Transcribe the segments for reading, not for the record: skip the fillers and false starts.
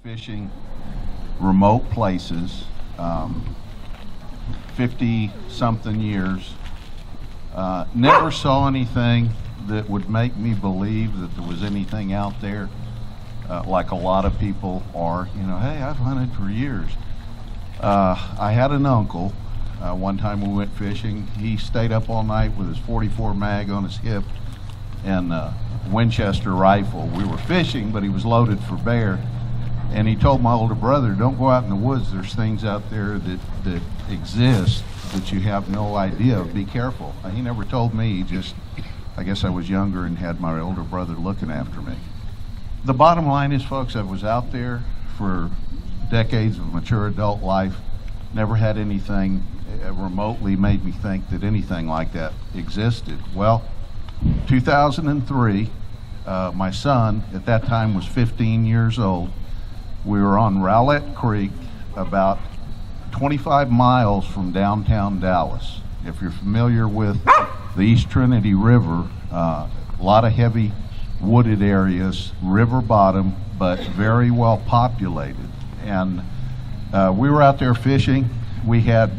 Fishing remote places, 50-something years. Never saw anything that would make me believe that there was anything out there, like a lot of people are. You know, hey, I've hunted for years. I had an uncle. One time we went fishing. He stayed up all night with his .44 mag on his hip and Winchester rifle. We were fishing, but he was loaded for bear. And he told my older brother, don't go out in the woods. There's things out there that exist that you have no idea of. Be careful. He never told me. He just, I guess I was younger and had my older brother looking after me. The bottom line is, folks, I was out there for decades of mature adult life. Never had anything remotely made me think that anything like that existed. Well, 2003, my son at that time was 15 years old. We were on Rowlett Creek, about 25 miles from downtown Dallas. If you're familiar with the East Trinity River, a lot of heavy wooded areas, river bottom, but very well populated. And we were out there fishing. We had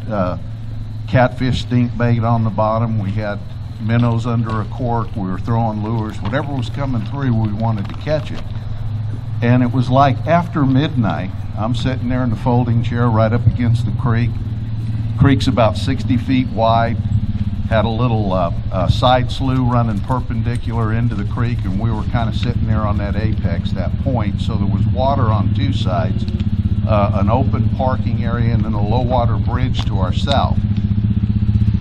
catfish stink bait on the bottom. We had minnows under a cork. We were throwing lures. Whatever was coming through, we wanted to catch it. And it was like after midnight. I'm sitting there in the folding chair right up against the creek. Creek's about 60 feet wide. Had a little side slough running perpendicular into the creek, and we were kind of sitting there on that apex, that point. So there was water on two sides, an open parking area, and then a low water bridge to our south.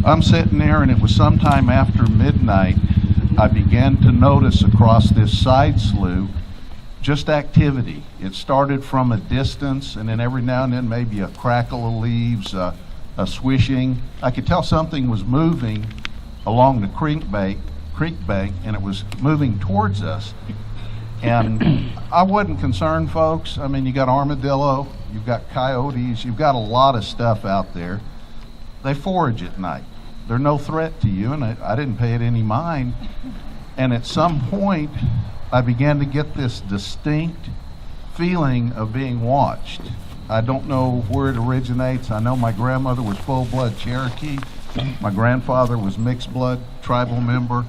I'm sitting there, and it was sometime after midnight, I began to notice across this side slough just activity. It started from a distance, and then every now and then maybe a crackle of leaves, a swishing. I could tell something was moving along the creek bank, and it was moving towards us. And I wasn't concerned, folks. I mean, you got armadillo, you've got coyotes, you've got a lot of stuff out there. They forage at night. They're no threat to you, and I didn't pay it any mind. And at some point, I began to get this distinct feeling of being watched. I don't know where it originates. I know my grandmother was full-blood Cherokee. My grandfather was mixed blood, tribal member.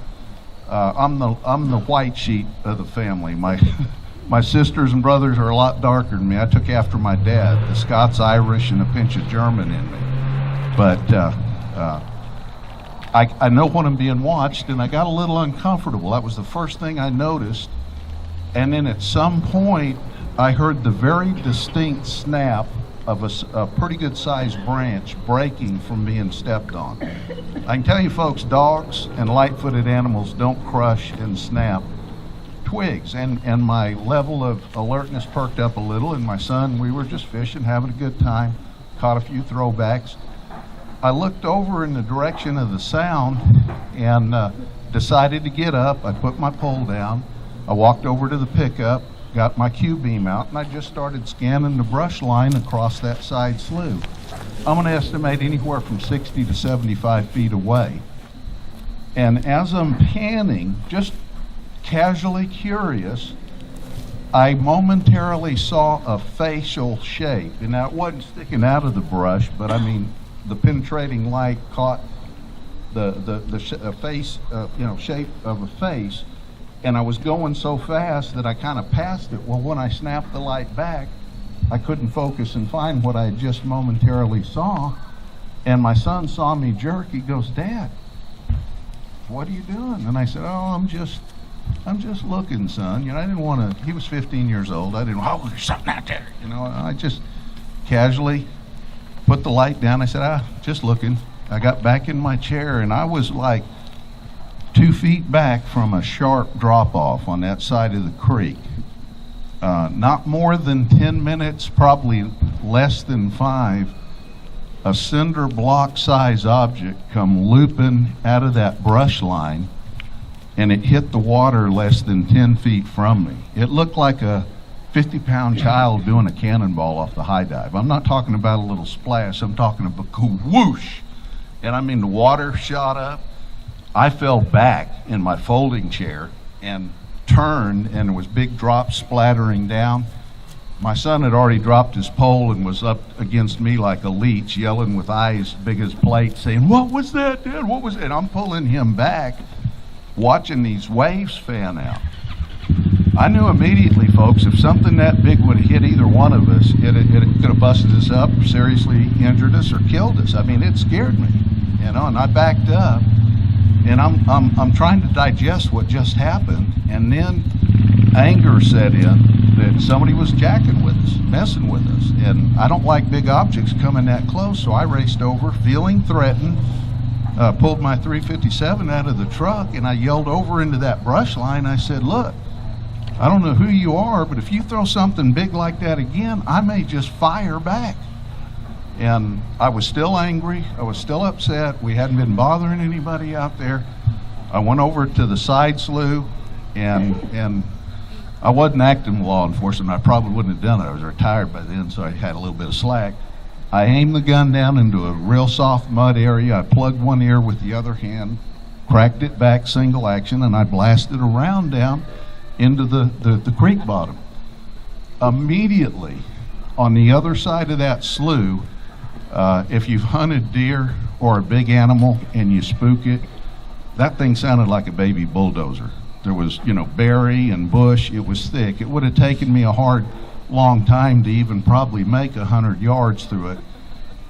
I'm the white sheet of the family. My sisters and brothers are a lot darker than me. I took after my dad, the Scots, Irish, and a pinch of German in me. But I know when I'm being watched, and I got a little uncomfortable. That was the first thing I noticed. And then at some point, I heard the very distinct snap of a pretty good sized branch breaking from being stepped on. I can tell you folks, dogs and light-footed animals don't crush and snap twigs. And my level of alertness perked up a little, and my son, we were just fishing, having a good time, caught a few throwbacks. I looked over in the direction of the sound and decided to get up. I put my pole down. I walked over to the pickup, got my Q-beam out, and I just started scanning the brush line across that side slough. I'm going to estimate anywhere from 60 to 75 feet away. And as I'm panning, just casually curious, I momentarily saw a facial shape. And now it wasn't sticking out of the brush, but I mean, the penetrating light caught the face, shape of a face. And I was going so fast that I kind of passed it. Well, when I snapped the light back, I couldn't focus and find what I had just momentarily saw. And my son saw me jerk. He goes, "Dad, what are you doing?" And I said, "Oh, I'm just looking, son." You know, I didn't want to. He was 15 years old. I didn't. Oh, there's something out there. You know, I just casually put the light down. I said, just looking. I got back in my chair, and I was like 2 feet back from a sharp drop-off on that side of the creek. Not more than 10 minutes, probably less than 5, a cinder block size object come looping out of that brush line, and it hit the water less than 10 feet from me. It looked like a 50-pound child doing a cannonball off the high dive. I'm not talking about a little splash. I'm talking about a whoosh. And I mean, the water shot up. I fell back in my folding chair, and turned, and there was big drops splattering down. My son had already dropped his pole and was up against me like a leech, yelling with eyes big as plates, saying, "What was that, Dad? What was it?" And I'm pulling him back, watching these waves fan out. I knew immediately, folks, if something that big would have hit either one of us, it could have busted us up, seriously injured us, or killed us. I mean, it scared me, and I backed up, and I'm trying to digest what just happened, and then anger set in that somebody was jacking with us, messing with us, and I don't like big objects coming that close, so I raced over, feeling threatened, pulled my 357 out of the truck, and I yelled over into that brush line. I said, "Look, I don't know who you are, but if you throw something big like that again, I may just fire back." And I was still angry. I was still upset. We hadn't been bothering anybody out there. I went over to the side slough, and I wasn't acting law enforcement. I probably wouldn't have done it. I was retired by then, so I had a little bit of slack. I aimed the gun down into a real soft mud area. I plugged one ear with the other hand, cracked it back single action, and I blasted a round down into the creek bottom. Immediately on the other side of that slough, if you've hunted deer or a big animal and you spook it, that thing sounded like a baby bulldozer. There was, berry and bush. It was thick. It would have taken me a long time to even probably make 100 yards through it.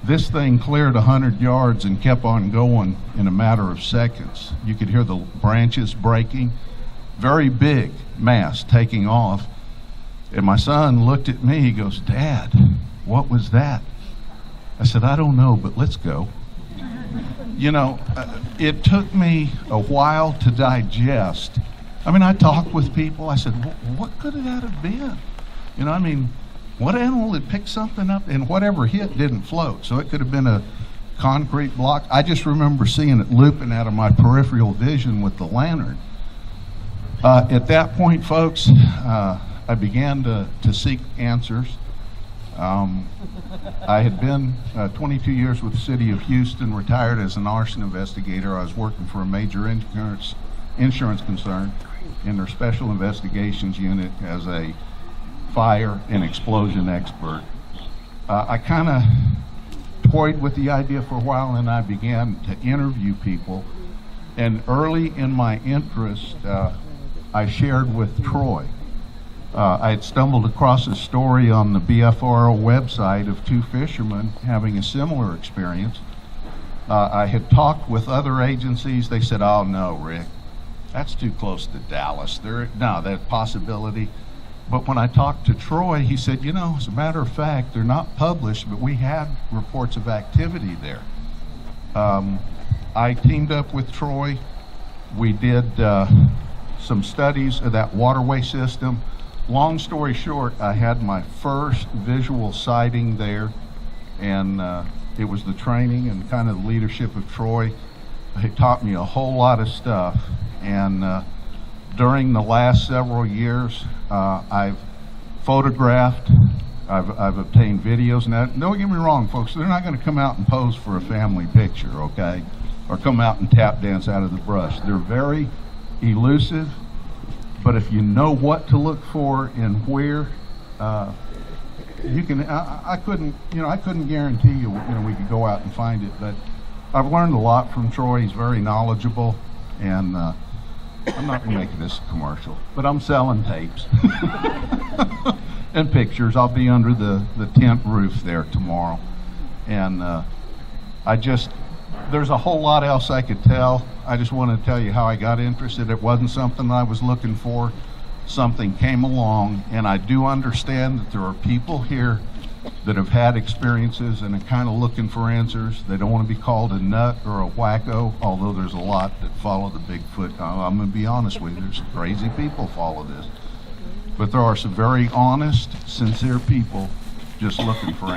This thing cleared 100 yards and kept on going in a matter of seconds. You could hear the branches breaking. Very big mass taking off. And my son looked at me, he goes, "Dad, what was that?" I said, "I don't know, but let's go." It took me a while to digest. I mean, I talked with people. I said, what could that have been? What animal had picked something up, and whatever hit didn't float? So it could have been a concrete block. I just remember seeing it looping out of my peripheral vision with the lantern. At that point, folks, I began to seek answers. I had been 22 years with the city of Houston, retired as an arson investigator. I was working for a major insurance concern in their special investigations unit as a fire and explosion expert. I kind of toyed with the idea for a while, and I began to interview people. And early in my interest, I shared with Troy. I had stumbled across a story on the BFRO website of two fishermen having a similar experience. I had talked with other agencies. They said, "Oh no, Rick, that's too close to Dallas. No, that possibility." But when I talked to Troy, he said, as a matter of fact, they're not published, but we had reports of activity there. I teamed up with Troy. We did some studies of that waterway system. Long story short, I had my first visual sighting there, and it was the training and kind of the leadership of Troy. It taught me a whole lot of stuff, and during the last several years, I've photographed, I've obtained videos. Now, don't get me wrong, folks, they're not going to come out and pose for a family picture, okay? Or come out and tap dance out of the brush. They're very elusive, but if you know what to look for and where, you can. I couldn't guarantee you, we could go out and find it, but I've learned a lot from Troy. He's very knowledgeable, and I'm not going to make this a commercial, but I'm selling tapes and pictures. I'll be under the tent roof there tomorrow, and there's a whole lot else I could tell. I just want to tell you how I got interested. It wasn't something I was looking for. Something came along, and I do understand that there are people here that have had experiences and are kind of looking for answers. They don't want to be called a nut or a wacko, although there's a lot that follow the Bigfoot. I'm going to be honest with you, there's crazy people follow this. But there are some very honest, sincere people just looking for answers.